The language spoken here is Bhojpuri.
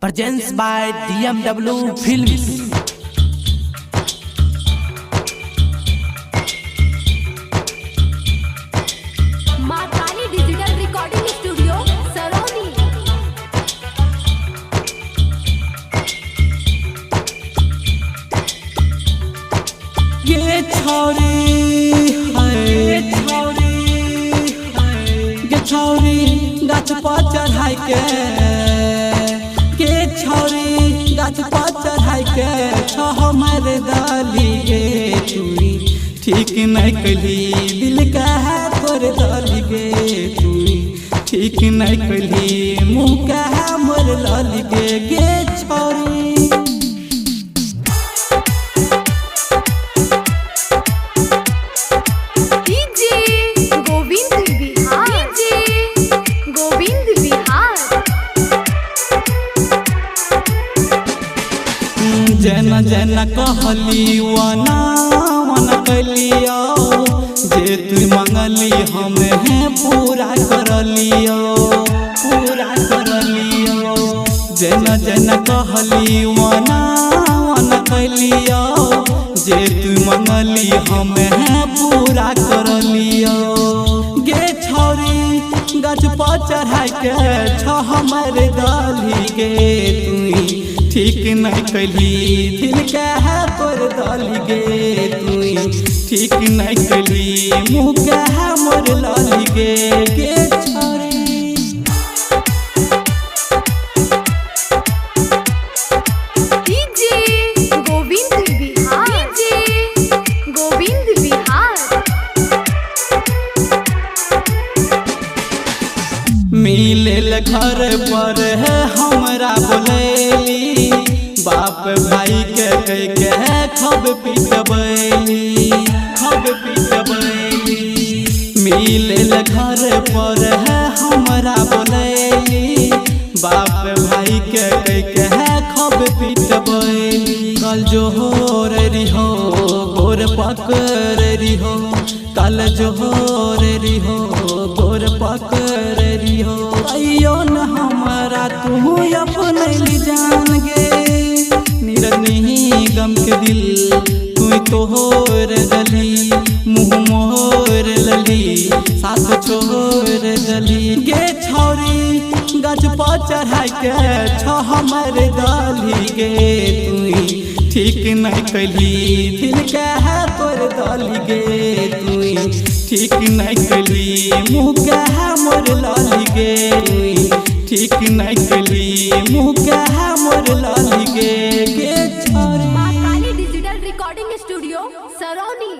Presents by DMW Films. Matali digital recording studio Saroni. ये छौरी गाछ पर चढ़ाई के छौरी गाछ पर चढ़ाई के हमर डाली गे चूड़ी ठीक नहीं कली दिल का है तोर डाली गे चूड़ी ठीक नहीं कली मुँह का है मोर डाली गे छौरी जना जना कहली वना वना कलियो जे तू मंगली हमें पूरा कर लियो जना जना कहली वना वना कलियो जे तू मंगली हमें पूरा कर लियो गे छौरी गाछ पर चढ़ाई के हमर डाली गे तुई ठीक नहीं कली दिल का है तोर डाली गे तुई ठीक नहीं कली मुँह का है मोर लाली गे छौरी मिले घर पर है हमरा बोलेली बाप भाई के कह के खब पिटबैली मिले घर पर है हमरा बोलेली बाप भाई के कह के खब पिटबैली कल जोहर रिहो गोर पकड़ रिहो कल जोहर रिहो गोर पकड़ रिहो अयो न हमारा तू अपने जान गे निरनी गम के दिल तू तोहर दली मुँह मोर लली साथ छोड़ दली गे छौरी गाछ पर चढ़ाई के हमर डाली गे तुई ठीक नहीं कली दिल का है तोर डाली गे तुई ठीक नहीं कली मुँह का है मोर लाली गे तुई ठीक नहीं कली मुँह का है मोर लाली गे छौरी। Matali digital recording studio सरोनी।